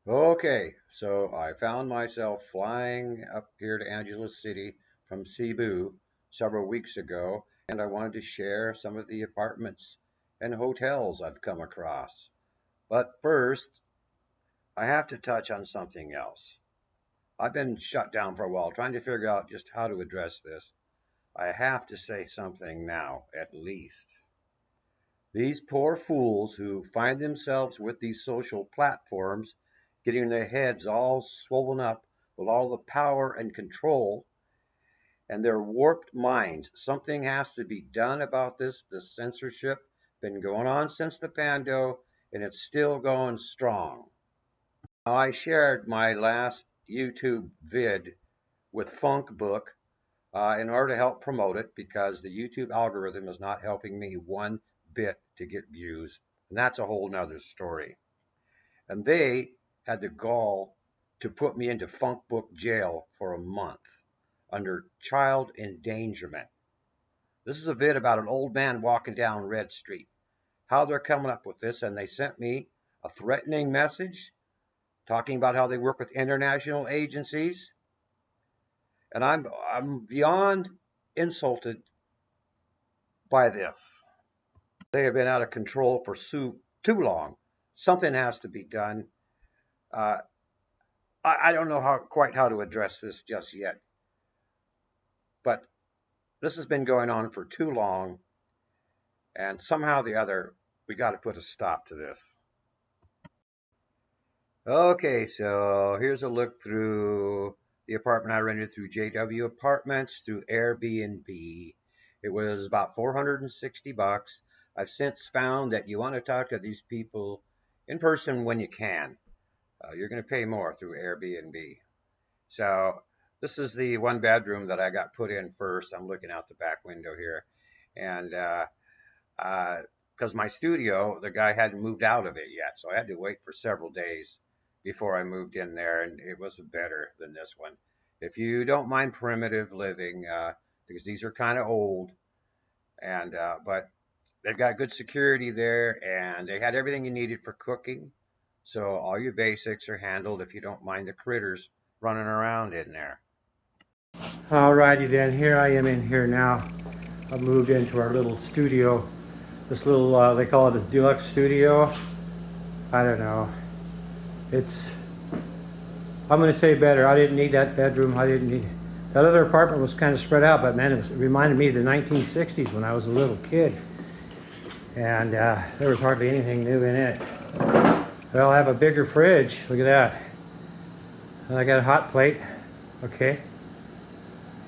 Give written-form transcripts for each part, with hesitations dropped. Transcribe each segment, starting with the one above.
Okay, so I found myself flying up here to Angeles City from Cebu several weeks ago, and I wanted to share some of the apartments and hotels I've come across. But first, I have to touch on something else. I've been shut down for a while trying to figure out just how to address this. I have to say something now, at least. These poor fools who find themselves with these social platforms getting their heads all swollen up with all the power and control and their warped minds. Something has to be done about this. The censorship been going on since the Pando and it's still going strong. Now, I shared my last YouTube vid with Funkbook in order to help promote it because the YouTube algorithm is not helping me one bit to get views. And that's a whole nother story. And they had the gall to put me into Funkbook jail for a month under child endangerment. This is a vid about an old man walking down Red Street. How they're coming up with this, and they sent me a threatening message talking about how they work with international agencies, and I'm beyond insulted by this. They have been out of control for too long. Something has to be done. Uh, I don't know quite how to address this just yet, but this has been going on for too long, and somehow or the other, we got to put a stop to this. Okay, so here's a look through the apartment I rented through JW Apartments through Airbnb. It was about 460 bucks. I've since found that you want to talk to these people in person when you can. You're going to pay more through Airbnb. So this is the one bedroom that I got put in first. I'm looking out the back window here, and because my studio, the guy hadn't moved out of it yet, so I had to wait for several days before I moved in there, and it was better than this one. If you don't mind primitive living, because these are kind of old, and but they've got good security there, and they had everything you needed for cooking. So all your basics are handled if you don't mind the critters running around in there. Alrighty then, here I am in here now. I've moved into our little studio. This little, they call it a deluxe studio. I don't know. It's, I'm going to say better. I didn't need that bedroom. I didn't need, that other apartment was kind of spread out, but man, it reminded me of the 1960s when I was a little kid. And there was hardly anything new in it. Well, I have a bigger fridge. Look at that. And I got a hot plate. Okay.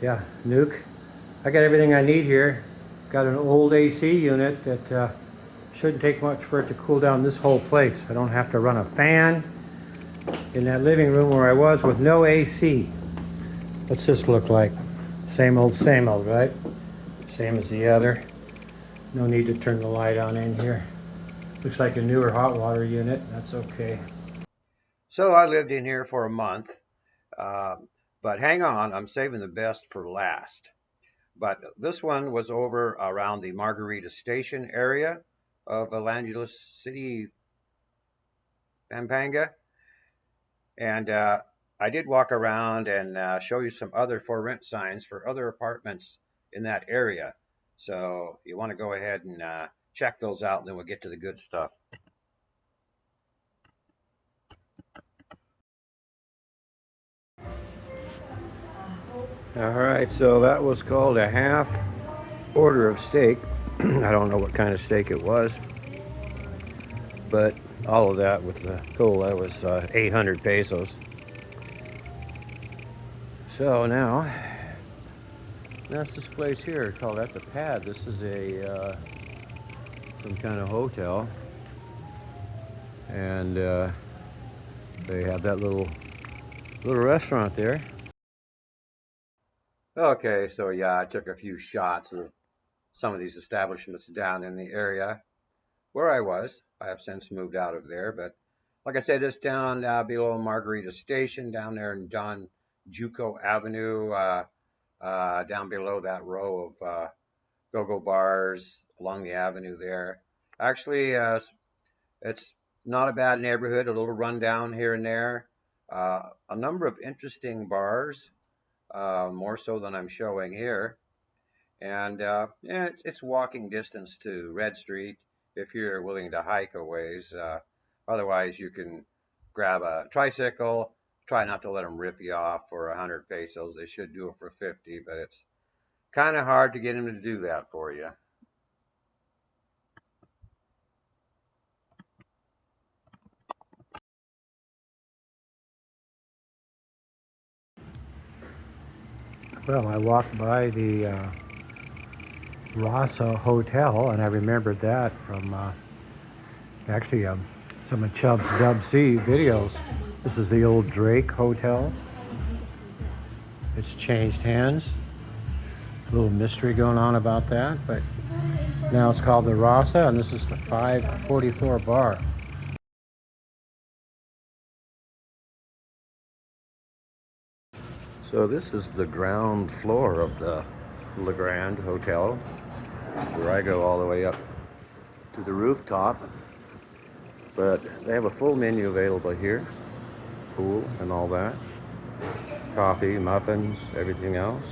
Yeah, nuke. I got everything I need here. Got an old AC unit that shouldn't take much for it to cool down this whole place. I don't have to run a fan in that living room where I was with no AC. What's this look like? Same old, right? Same as the other. No need to turn the light on in here. Looks like a newer hot water unit. That's okay. So I lived in here for a month, uh, but hang on, I'm saving the best for last. But this one was over around the Margarita Station area of Los Angeles City, Pampanga. And I did walk around and show you some other for rent signs for other apartments in that area. So you want to go ahead and check those out, and then we'll get to the good stuff. All right, so that was called a half order of steak. I don't know what kind of steak it was, but all of that with the cola was 800 pesos. So now, that's this place here. Call that the Pad. This is a some kind of hotel, and they have that little restaurant there. Okay, so yeah, I took a few shots of some of these establishments down in the area where I was. I have since moved out of there, but like I said, it's down below Margarita Station, down there in Don Juco Avenue, down below that row of go-go bars along the avenue there. Actually, it's not a bad neighborhood, a little rundown here and there. A number of interesting bars, more so than I'm showing here. And yeah, it's walking distance to Red Street if you're willing to hike a ways. Otherwise, you can grab a tricycle. Try not to let them rip you off for 100 pesos. They should do it for 50, but it's kind of hard to get them to do that for you. Well, I walked by the Rossa Hotel, and I remembered that from actually some of Chubb's Dub C videos. This is the old Drake Hotel. It's changed hands. A little mystery going on about that, but now it's called the Rossa, and this is the 544 bar. So this is the ground floor of the LeGrande Hotel, where I go all the way up to the rooftop. But they have a full menu available here, pool and all that, coffee, muffins, everything else.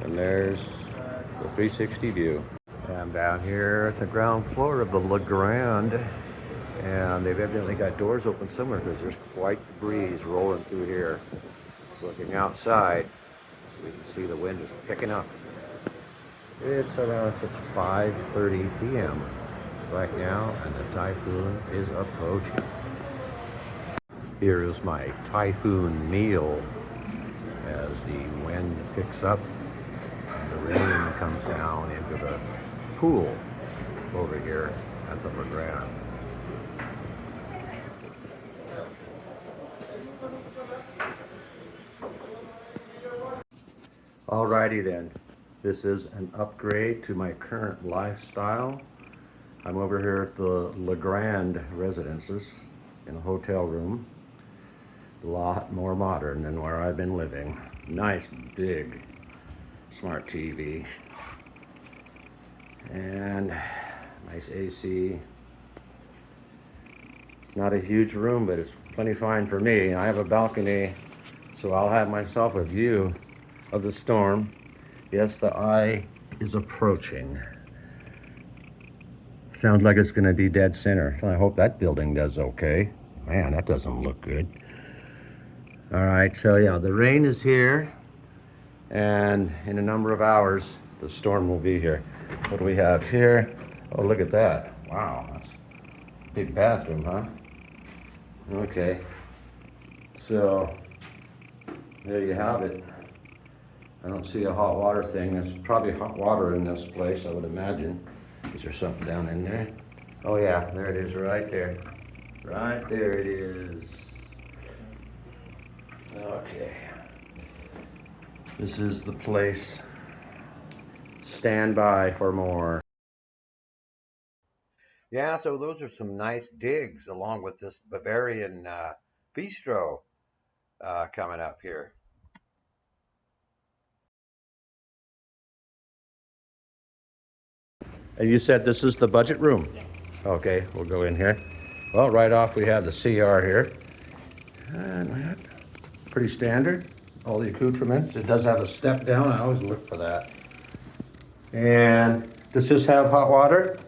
And there's the 360 view. And I'm down here at the ground floor of the LeGrande, and they've evidently got doors open somewhere because there's quite the breeze rolling through here. Looking outside, we can see the wind is picking up. It's around 5:30 p.m. right now, and the typhoon is approaching. Here is my typhoon meal as the wind picks up and the rain comes down into the pool over here at the LeGrande. Alrighty then, this is an upgrade to my current lifestyle. I'm over here at the LeGrande Residences in a hotel room. A lot more modern than where I've been living. Nice big smart TV. And nice AC. It's not a huge room, but it's plenty fine for me. I have a balcony, so I'll have myself a view of the storm. Yes, the eye is approaching. Sounds like it's gonna be dead center. I hope that building does okay. Man, that doesn't look good. All right, so yeah, the rain is here, and in a number of hours, the storm will be here. What do we have here? Oh, look at that. Wow, that's a big bathroom, huh? Okay, so there you have it. I don't see a hot water thing. There's probably hot water in this place, I would imagine. Is there something down in there? Oh yeah, there it is right there. Right there it is. Okay. This is the place. Stand by for more. Yeah, so those are some nice digs along with this Bavarian bistro coming up here. And you said this is the budget room? Yes. Okay, we'll go in here. Well, right off we have the CR here. And pretty standard. All the accoutrements. It does have a step down. I always look for that. And does this have hot water?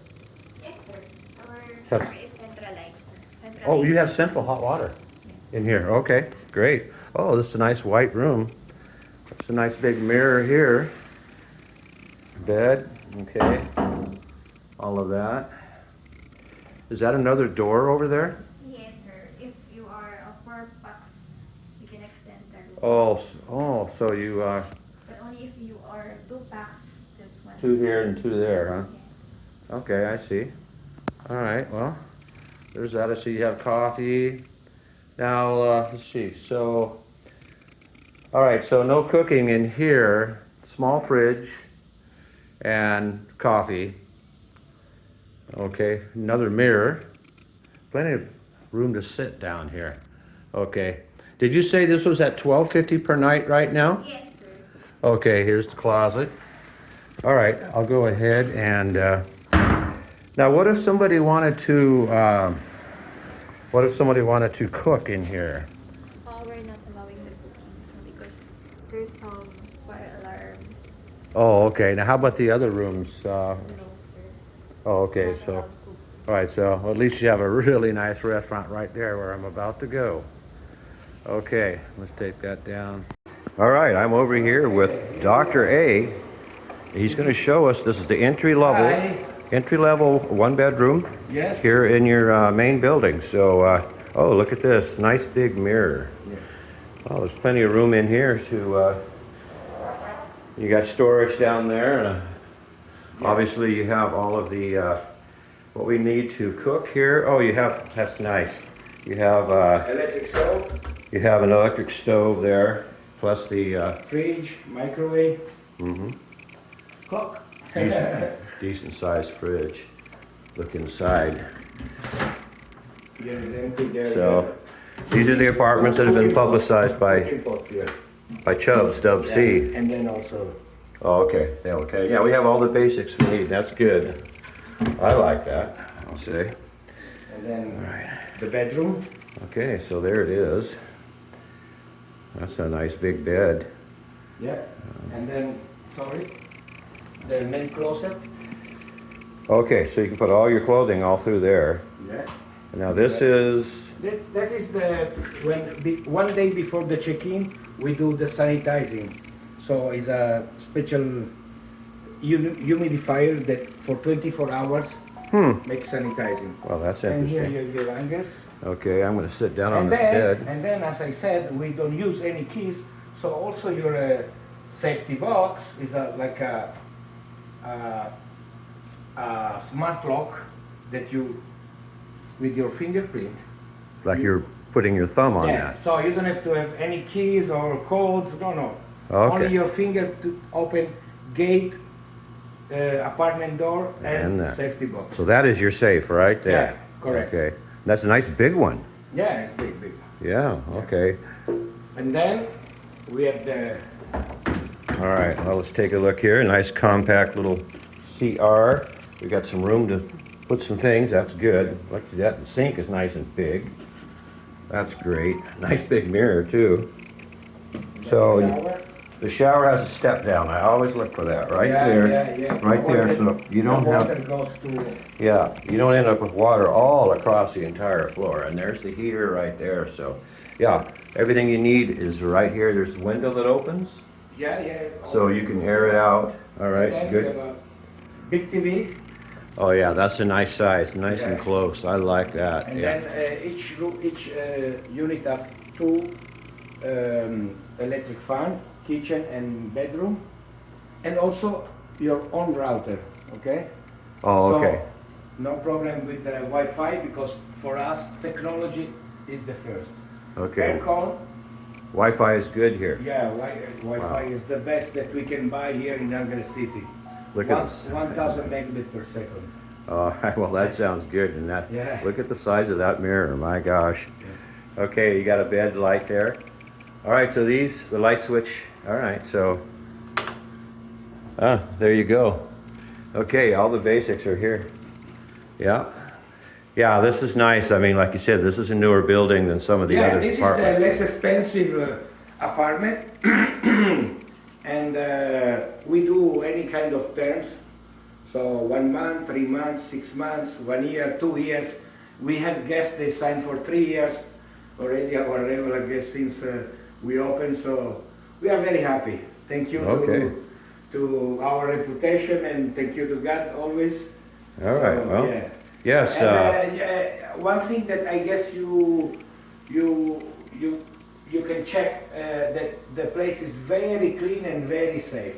Yes, sir. Our Yes. power is centralized, sir. Oh, you have central hot water Yes. in here. Okay, great. Oh, this is a nice white room. There's a nice big mirror here. Bed, okay. All of that. Is that another door over there? Yes, sir. If you are a 4 packs, you can extend the room. Oh, so you, But only if you are 2 packs, this one. 2 here and 2 there, huh? Yes. Okay, I see. All right, well, there's that. I see you have coffee. Now, let's see. So, all right, so no cooking in here. Small fridge and coffee. Okay, another mirror. Plenty of room to sit down here. Okay. Did you say this was at $12.50 per night right now? Yes, sir. Okay, here's the closet. All right, I'll go ahead and Now, what if somebody wanted to, cook in here? We're not allowing the cooking, so because there's some fire alarm. Oh, okay. Now, how about the other rooms? No, sir. Oh, okay. Not So, allowed cooking. all right. So at least you have a really nice restaurant right there where I'm about to go. Okay, let's take that down. All right, I'm over here with Dr. A. He's going to show us, this is the entry level one bedroom. Yes. Here in your main building. So, oh, look at this, nice big mirror. Yeah. Oh, there's plenty of room in here to, you got storage down there, and obviously you have all of the, what we need to cook here. Oh, you have, that's nice. You have, Electric stove, you have an electric stove there, plus the, fridge, microwave, mhm. cook. Decent sized fridge. Look inside. Yes, empty there. So these are the apartments that have been publicized by Pots here. Chubbs, Dub C. Yeah, and then also. Oh, okay. Yeah, okay. Yeah, we have all the basics we need. That's good. I like that, I'll say. And then Right. the bedroom. Okay, so there it is. That's a nice big bed. Yeah. And then, sorry, the main closet. Okay, so you can put all your clothing all through there. Yeah. Now this is, That is the one day before the check-in we do the sanitizing. So it's a special humidifier that for 24 hours makes sanitizing. well, that's And here interesting. your hangers. Okay, I'm gonna sit down on And this bed. then, as I said, we don't use any keys. So also your safety box is like a smart lock that you, with your fingerprint. Like you're putting your thumb on Yeah. that. So you don't have to have any keys or codes. No. Okay. Only your finger to open gate, apartment door, and And, safety box. So that is your safe right there? Yeah, correct. Okay. That's a nice big one. Yeah, it's big. Yeah, okay. And then we have the. All right, well, let's take a look here. Nice compact little CR. We got some room to put some things. That's good. Look at that. The sink is nice and big. That's great. Nice big mirror too. So shower. the shower has a step down. I always look for that right there. Yeah. Right there, so you don't water have, goes to. yeah, you don't end up with water all across the entire floor. And there's the heater right there. So yeah, everything you need is right here. There's a window that opens, Yeah. so you can air it out. All right, Then we good. have a big TV. Oh yeah, that's a nice size, nice and Yeah. close. I like that. And Yeah. then each unit has two electric fan, kitchen and bedroom, and also your own router. Okay. Oh, okay. So, no problem with the Wi-Fi because for us technology is the first. Okay. Aircon, Wi-Fi is good here. yeah, Wi-Fi is the best that we can buy here in Angara City. Look at this. 1,000 megabit per second. Well, that sounds good. And that. Yeah. Look at the size of that mirror. My gosh. Okay, you got a bed light there. All right, so the light switch. All right, so. There you go. Okay, all the basics are here. Yeah. Yeah, this is nice. I mean, like you said, this is a newer building than some of the other This apartments. is the less expensive apartment, and we do any kind of terms. So 1 month, 3 months, 6 months, 1 year, 2 years. We have guests they sign for 3 years already. Our regular guests since we opened, so we are very happy. Thank you to our reputation, and thank you to God always. All right. So, Well, yeah. yes. And, one thing that I guess you can check that the place is very clean and very safe.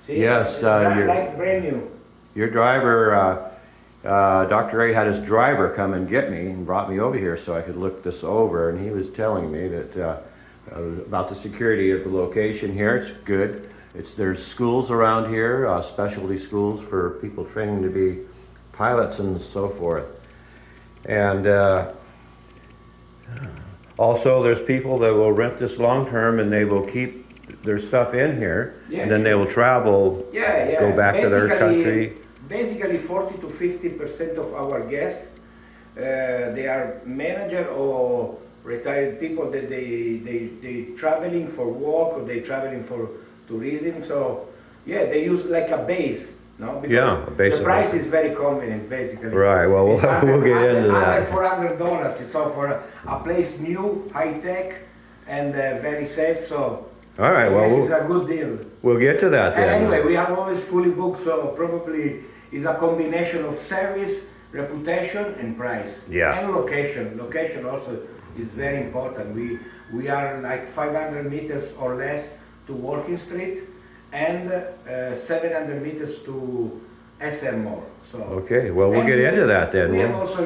See, Yes, it's you're- like brand new. Your driver, Dr. A had his driver come and get me and brought me over here so I could look this over, and he was telling me that about the security of the location here. It's good. There's schools around here, specialty schools for people training to be pilots and so forth. And also there's people that will rent this long term and they will keep their stuff in here, Yeah, and then they will travel, Yeah. go back to their Basically, country. basically 40 to 50% of our guests, they are manager or retired people that they traveling for work or they traveling for tourism. So yeah, they use like a base. No, because Yeah, a base the of price hotel. is very convenient, basically. Right. Well, It's we'll get into under that. $400. So for a place new, high tech, and very safe. So All right. I Well, guess it's a good deal. we'll get to that then. Anyway, we are always fully booked, so probably it's a combination of service, reputation, and price. Yeah. And location. Location also is very important. We are like 500 meters or less to Walking Street, and 700 meters to SL Mall. So Okay. Well, we'll get into that then. we have also,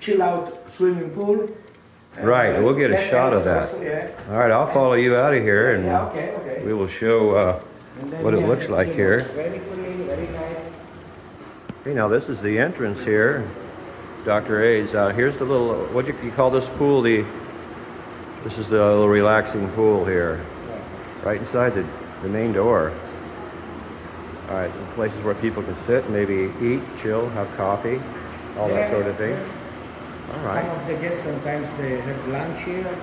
chill out swimming pool. Right, we'll get a That shot of helps that. also, yeah. All right, I'll follow you out of here, and Yeah, okay. we will show And then what it we looks have, like here. Very clean, very nice. Okay, now this is the entrance here. Dr. A's. Here's the little. What do you call this pool? This is the little relaxing pool here, right inside the main door. All right, some places where people can sit, maybe eat, chill, have coffee, all that sort of thing. All Some right, of the guests sometimes they have lunch here.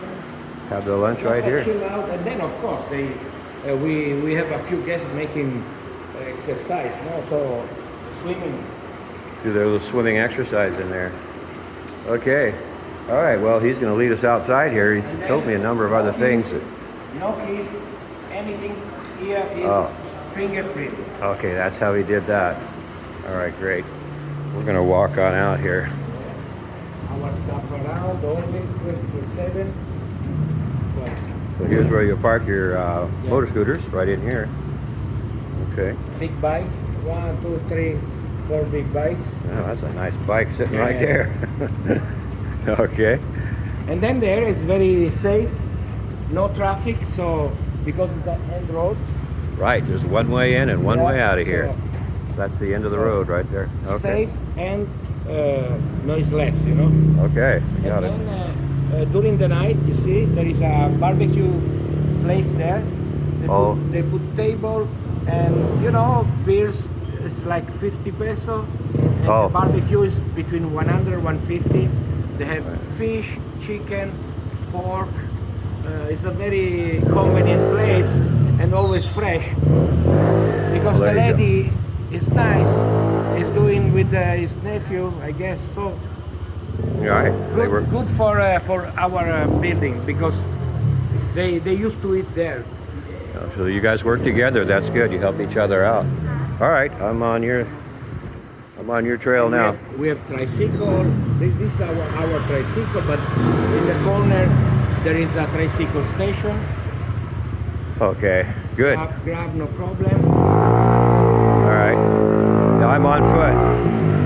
have the lunch Just right to here. chill out, and then of course we have a few guests making exercise. No, so swimming. Do their little swimming exercise in there. Okay. All right. Well, he's going to lead us outside here. He's And then told me a number of other no things. keys, No keys. Anything here is Oh. fingerprint. Okay, that's how he did that. All right, great. We're going to walk on out here. Our stuff around always 24/7. So here's where you park your motor scooters, right in here. Okay. Big bikes, 1, 2, 3, 4 big bikes. Oh, that's a nice bike sitting right Yeah. there. Okay. And then the area is very safe, no traffic, so because it's an end road. Right, there's one way in and one Yeah, way out of here. so That's the end of the road right there. Okay. safe and noiseless, you know. Okay, got it. And then during the night, you see, there is a barbecue place there. They put table and, beers, it's like 50 peso. And the barbecue is between 100 150. They have fish, chicken, pork. It's a very convenient place and always fresh. Because the lady is nice, is doing with his nephew, I guess. So Right. good for our building because they used to eat there. So you guys work together. That's good. You help each other out. All right, I'm on your trail now. We have tricycle. This is our tricycle, but in the corner there is a tricycle station. Okay, good. Grab no problem. All right. Now I'm on foot,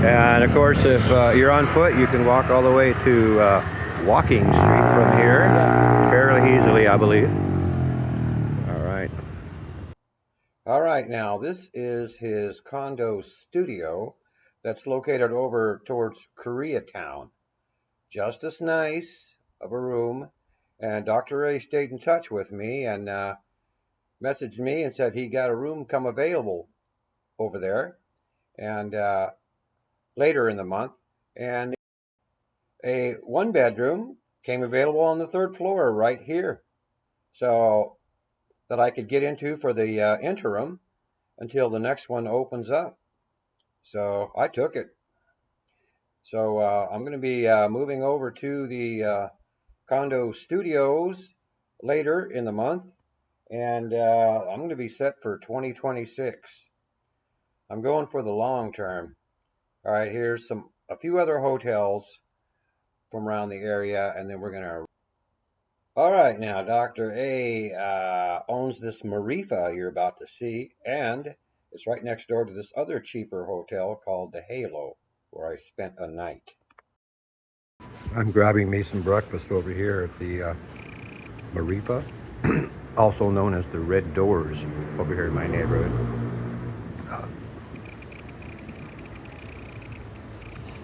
and of course, if you're on foot, you can walk all the way to Walking Street from here fairly easily, I believe. All right, now this is his condo studio that's located over towards Koreatown. Just as nice of a room, and Dr. A stayed in touch with me and messaged me and said he got a room come available over there, and later in the month, and a one-bedroom came available on the 3rd floor right here, so that I could get into for the interim until the next one opens up. So I took it. So I'm going to be moving over to the condo studios later in the month, and I'm going to be set for 2026. I'm going for the long term. All right, here's a few other hotels from around the area, and then we're going to. All right, now Dr. A owns this Marifa you're about to see, and it's right next door to this other cheaper hotel called the Halo, where I spent a night. I'm grabbing me some breakfast over here at the Marifa, also known as the Red Doors, over here in my neighborhood.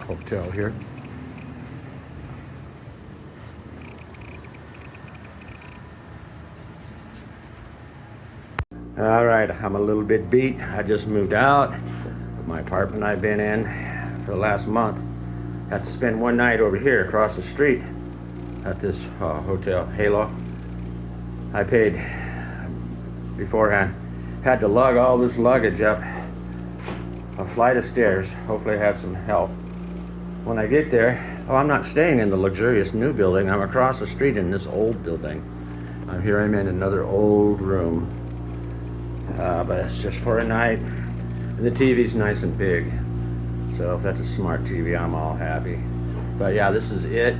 Hotel here. All right, I'm a little bit beat. I just moved out. my apartment I've been in for the last month. Had to spend one night over here across the street at this hotel, Halo. I paid beforehand. Had to lug all this luggage up a flight of stairs. Hopefully I had some help. When I get there, I'm not staying in the luxurious new building. I'm across the street in this old building. Here I'm in another old room. But it's just for a night. The TV's nice and big. So if that's a smart TV, I'm all happy. But yeah, this is it.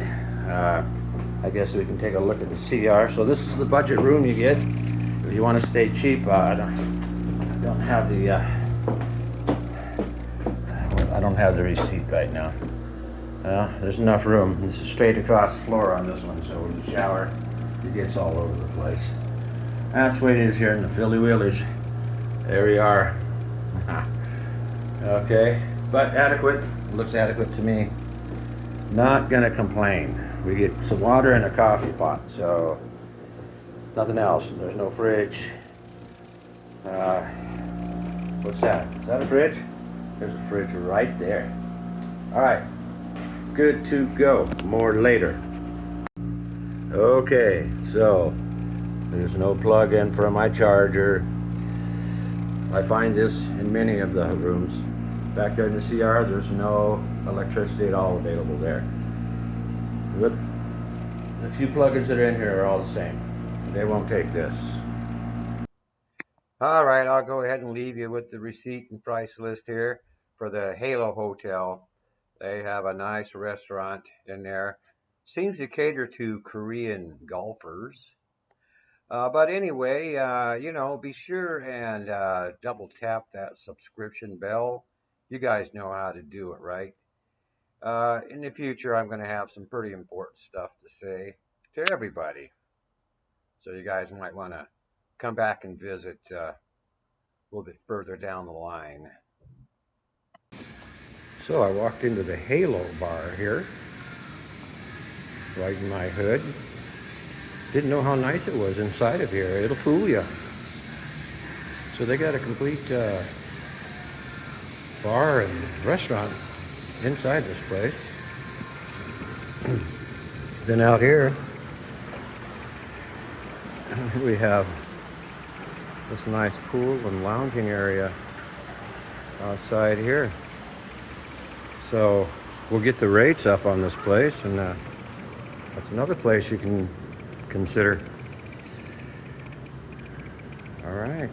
I guess we can take a look at the CR. So this is the budget room you get. If you want to stay cheap, I don't have the receipt right now. There's enough room. This is straight across the floor on this one, so when you shower, it gets all over the place. That's the way it is here in the Philly Village. There we are. Okay, but adequate. Looks adequate to me. Not gonna complain. We get some water and a coffee pot, so nothing else. There's no fridge. What's that? Is that a fridge? There's a fridge right there. All right, good to go. More later. Okay, so there's no plug-in for my charger. I find this in many of the rooms. Back there in the CR, there's no electricity at all available there. But the few plugins that are in here are all the same. They won't take this. All right, I'll go ahead and leave you with the receipt and price list here for the Halo Hotel. They have a nice restaurant in there. Seems to cater to Korean golfers. But anyway, be sure and double tap that subscription bell. You guys know how to do it, right? In the future, I'm going to have some pretty important stuff to say to everybody. So you guys might want to come back and visit a little bit further down the line. So I walked into the Halo bar here, right in my hood. Didn't know how nice it was inside of here. It'll fool you. So they got a complete bar and restaurant inside this place. Then out here, we have this nice pool and lounging area outside here. So we'll get the rates up on this place, and that's another place you can consider. All right.